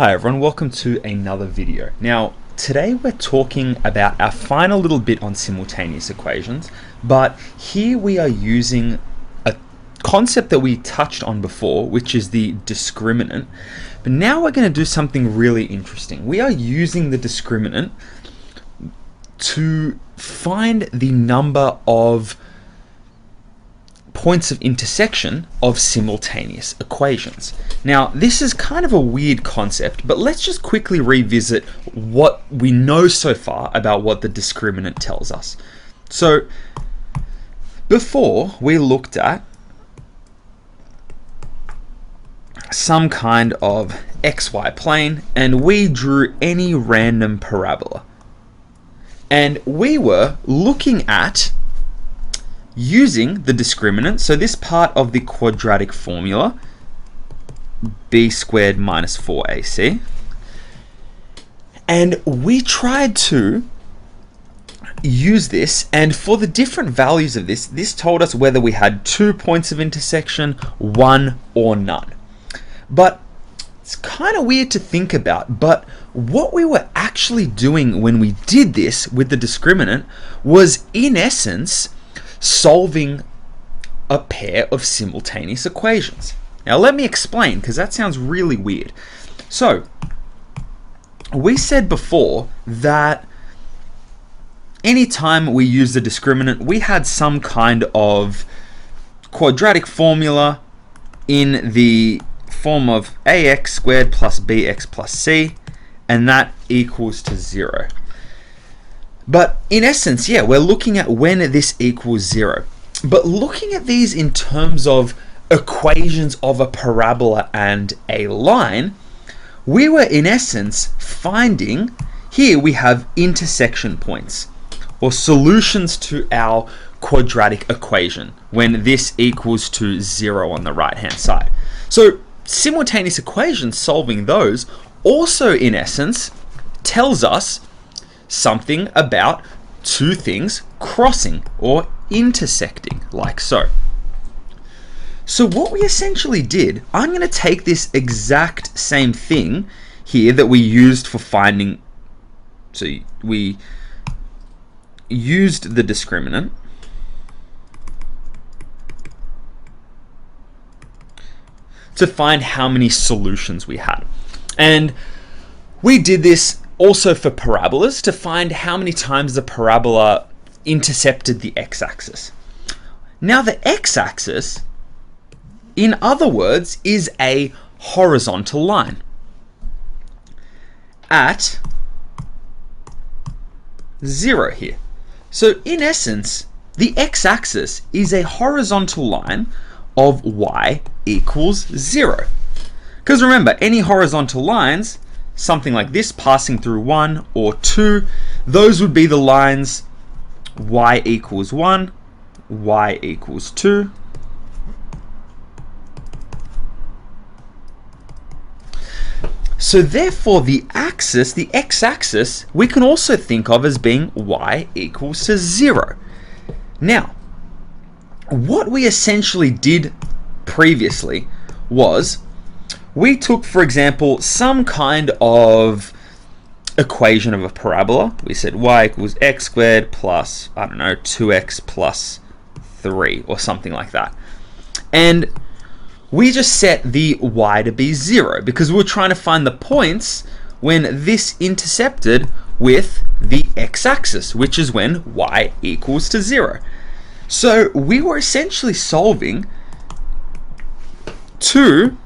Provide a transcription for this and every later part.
Hi everyone, welcome to another video. Now, today we're talking about our final little bit on simultaneous equations, but here we are using a concept that we touched on before, which is the discriminant. But now we're going to do something really interesting. We are using the discriminant to find the number of points of intersection of simultaneous equations. Now, this is kind of a weird concept, but let's just quickly revisit what we know so far about what the discriminant tells us. So, before we looked at some kind of xy plane and we drew any random parabola. And we were looking at using the discriminant, so this part of the quadratic formula, b squared minus 4ac, and we tried to use this, and for the different values of this told us whether we had 2 points of intersection, 1 or none. But it's kind of weird to think about, but what we were actually doing when we did this with the discriminant was, in essence, solving a pair of simultaneous equations. Now let me explain, because that sounds really weird. So we said before that anytime we use the discriminant, we had some kind of quadratic formula in the form of ax squared plus bx plus c, and that equals to 0. But in essence, yeah, we're looking at when this equals 0. But looking at these in terms of equations of a parabola and a line, we were in essence finding, here we have intersection points, or solutions to our quadratic equation when this equals to 0 on the right hand side. So simultaneous equations, solving those, also in essence tells us something about two things crossing or intersecting, like so. So what we essentially did, I'm going to take this exact same thing here that we used for finding, so we used the discriminant to find how many solutions we had. And we did this also for parabolas to find how many times the parabola intercepted the x-axis. Now the x-axis, in other words, is a horizontal line at 0 here. So in essence, the x-axis is a horizontal line of y equals 0. Because remember, any horizontal lines, something like this passing through 1 or 2, those would be the lines y equals 1, y equals 2, so therefore the axis, the x-axis, we can also think of as being y equals to 0. Now, what we essentially did previously was we took, for example, some kind of equation of a parabola. We said y equals x squared plus, I don't know, 2x plus 3 or something like that. And we just set the y to be 0 because we were trying to find the points when this intercepted with the x-axis, which is when y equals to 0. So we were essentially solving two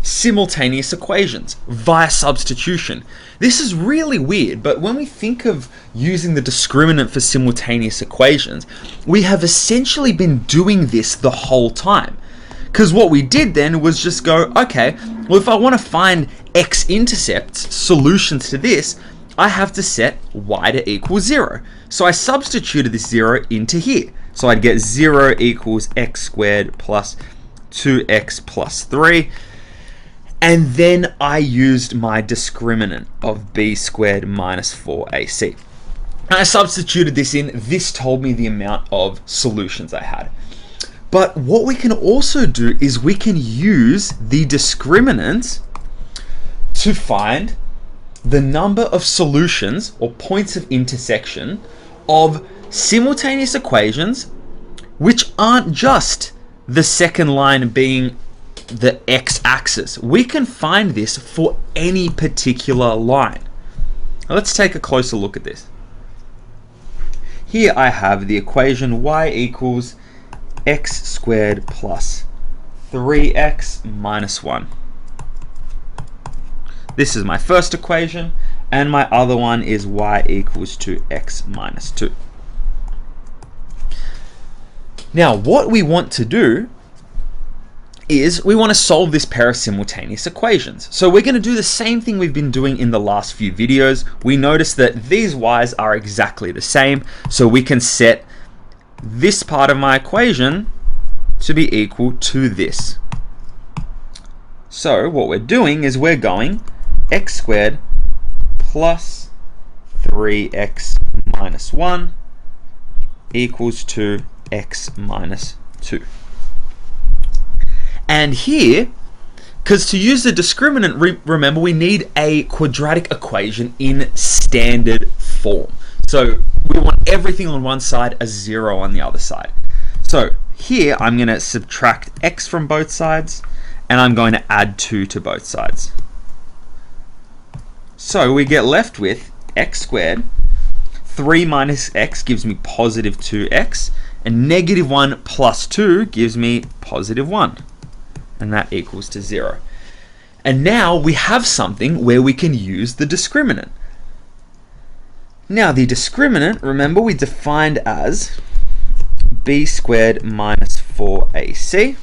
simultaneous equations via substitution. This is really weird, but when we think of using the discriminant for simultaneous equations, we have essentially been doing this the whole time. Because what we did then was just go, okay, well, if I want to find x-intercepts, solutions to this, I have to set y to equal 0. So I substituted this 0 into here. So I'd get 0 equals x squared plus 2x plus 3. And then I used my discriminant of b squared minus 4ac. And I substituted this in. This told me the amount of solutions I had. But what we can also do is we can use the discriminant to find the number of solutions or points of intersection of simultaneous equations which aren't just the second line being the x-axis. We can find this for any particular line. Now let's take a closer look at this. Here I have the equation y equals x squared plus 3x minus 1. This is my first equation, and my other one is y equals to x minus 2. Now, what we want to do is we want to solve this pair of simultaneous equations. So we're going to do the same thing we've been doing in the last few videos. We notice that these y's are exactly the same, so we can set this part of my equation to be equal to this. So what we're doing is we're going x squared plus 3x minus 1 equals to x minus 2. And here, because to use the discriminant, remember we need a quadratic equation in standard form. So we want everything on one side, a 0 on the other side. So here I'm going to subtract x from both sides, and I'm going to add 2 to both sides. So we get left with x squared, 3 minus x gives me positive 2x, and negative 1 plus 2 gives me positive 1. And that equals to 0. And now we have something where we can use the discriminant. Now the discriminant, remember, we defined as b squared minus 4ac.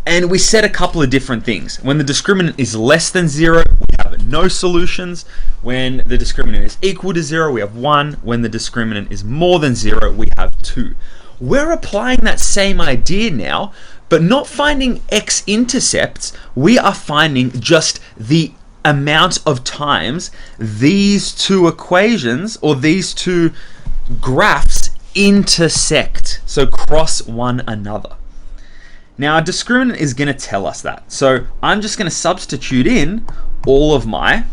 And we said a couple of different things. When the discriminant is less than 0, we have no solutions. When the discriminant is equal to 0, we have 1. When the discriminant is more than 0, we have 2. We're applying that same idea now, but not finding x-intercepts. We are finding just the amount of times these two equations or these two graphs intersect, so cross one another. Now, a discriminant is going to tell us that. So I'm just going to substitute in all of my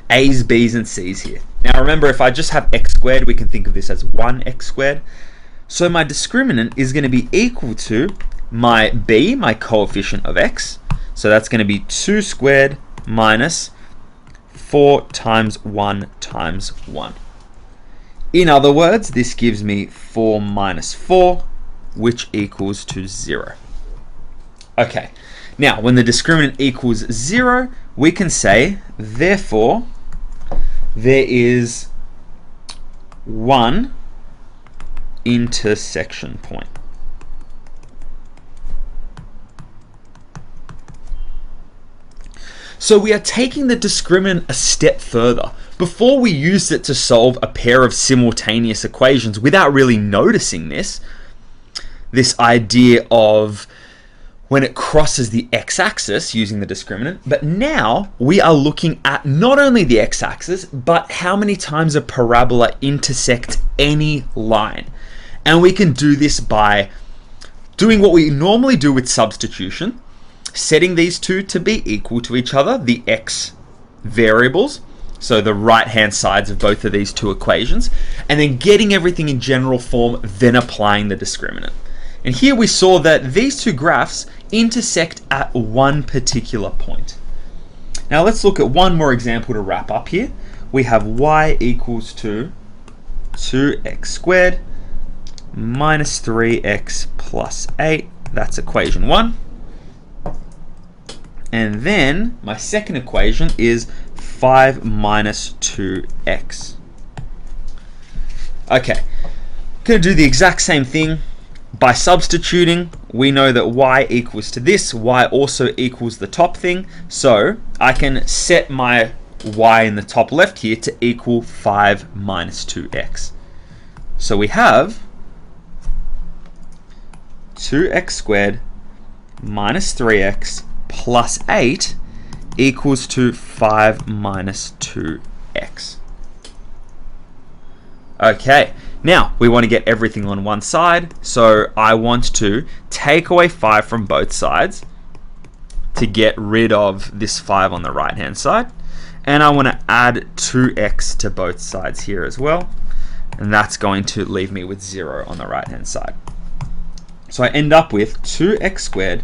a's, b's, and c's here. Now remember, if I just have x squared, we can think of this as 1x squared. So my discriminant is going to be equal to my b, my coefficient of x. So that's going to be 2 squared minus 4 times 1 times 1. In other words, this gives me 4 minus 4, which equals to 0. Okay, now when the discriminant equals 0, we can say, therefore, there is one intersection point. So we are taking the discriminant a step further. Before we used it to solve a pair of simultaneous equations without really noticing this idea of when it crosses the x-axis using the discriminant, but now we are looking at not only the x-axis, but how many times a parabola intersects any line. And we can do this by doing what we normally do with substitution, setting these two to be equal to each other, the x variables, so the right-hand sides of both of these two equations, and then getting everything in general form, then applying the discriminant. And here we saw that these two graphs intersect at one particular point. Now let's look at one more example to wrap up here. We have y equals to 2x squared minus 3x plus 8. That's equation 1. And then my second equation is 5 minus 2x. Okay, going to do the exact same thing. By substituting, we know that y equals to this, y also equals the top thing, so I can set my y in the top left here to equal 5 minus 2x. So we have 2x squared minus 3x plus 8 equals to 5 minus 2x. Okay. Now, we want to get everything on one side, so I want to take away 5 from both sides. to get rid of this 5 on the right hand side, and I want to add 2x to both sides here as well, and that's going to leave me with 0 on the right hand side. So I end up with 2x squared,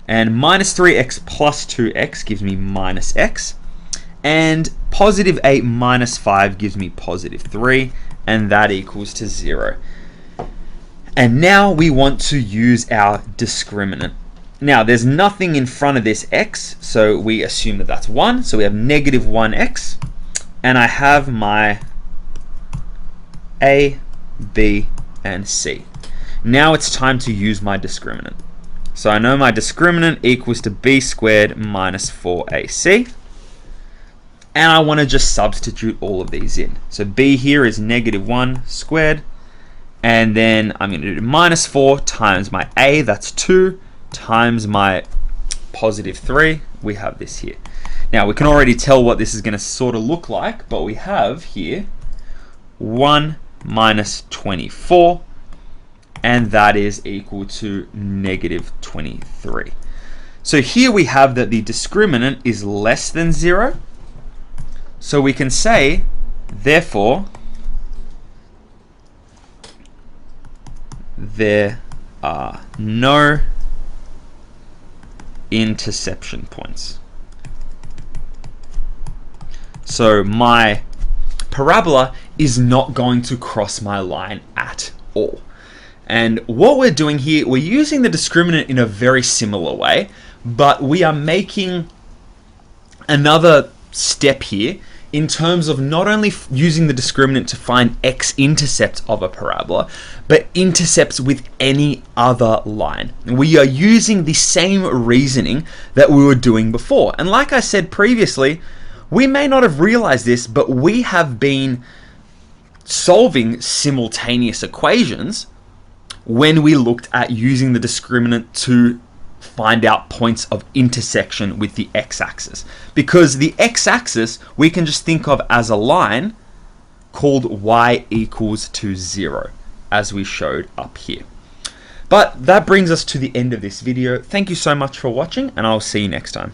and minus 3x plus 2x gives me minus x, and positive 8 minus 5 gives me positive 3, and that equals to 0. And now we want to use our discriminant. Now there's nothing in front of this x, so we assume that that's 1, so we have negative 1x, and I have my a, b, and c. Now it's time to use my discriminant. So I know my discriminant equals to b squared minus 4ac, and I want to just substitute all of these in. So b here is negative 1 squared, and then I'm going to do minus 4 times my a, that's 2, times my positive 3, we have this here. Now we can already tell what this is going to sort of look like, but we have here 1 minus 24, and that is equal to negative 23. So here we have that the discriminant is less than 0, so we can say, therefore, there are no interception points. So my parabola is not going to cross my line at all. And what we're doing here, we're using the discriminant in a very similar way, but we are making another step here in terms of not only using the discriminant to find x-intercepts of a parabola, but intercepts with any other line. We are using the same reasoning that we were doing before. And like I said previously, we may not have realized this, but we have been solving simultaneous equations when we looked at using the discriminant to find out points of intersection with the x-axis. Because the x-axis we can just think of as a line called y equals to 0, as we showed up here. But that brings us to the end of this video. Thank you so much for watching, and I'll see you next time.